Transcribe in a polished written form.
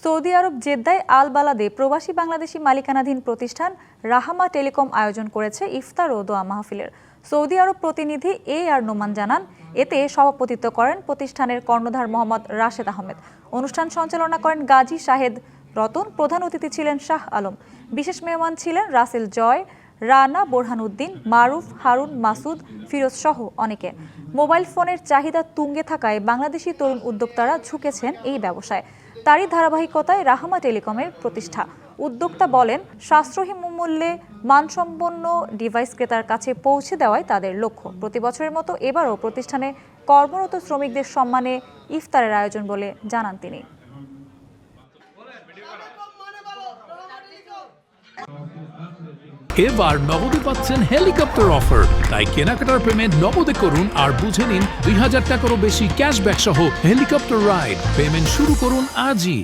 Saudi আরব জেদ্দায় আল বালাদে প্রবাসী বাংলাদেশি মালিকানাধীন প্রতিষ্ঠান রাহামা টেলিকম আয়োজন করেছে ইফতার ও দোয়া মাহফিলের। সৌদি আরব প্রতিনিধি আর নোমান জানান, এতে সভাপতিত্ব করেন প্রতিষ্ঠানের কর্ণধার মোহাম্মদ রাশেদ আহমেদ। অনুষ্ঠান সঞ্চালনা করেন গাজী শাহেদ রতন। প্রধান অতিথি ছিলেন শাহ আলম। বিশেষ মেহমান ছিলেন রাসেল জয়, রানা বোরহানউদ্দিন, মারুফ, হারুন, মাসুদ, ফিরোজ সহ অনেকে। মোবাইল ফোনের চাহিদা তুঙ্গে থাকায় বাংলাদেশি তরুণ উদ্যোক্তারা ঝুঁকেছেন এই ব্যবসায়। তারই ধারাবাহিকতায় রাহামা টেলিকমের প্রতিষ্ঠা। উদ্যোক্তা বলেন, সাশ্রয়ী মূল্যে মানসম্পন্ন ডিভাইস ক্রেতার কাছে পৌঁছে দেওয়াই তাদের লক্ষ্য। প্রতি বছরের মতো এবারও প্রতিষ্ঠানে কর্মরত শ্রমিকদের সম্মানে ইফতারের আয়োজন বলে জানান তিনি। এবার নগদে পাচ্ছেন হেলিকপ্টার অফার, তাই কেনাকাটার পেমেন্ট নগদে করুন আর বুঝে নিন ২০০০ টাকারও বেশি ক্যাশব্যাক সহ হেলিকপ্টার রাইড। পেমেন্ট শুরু করুন আজই।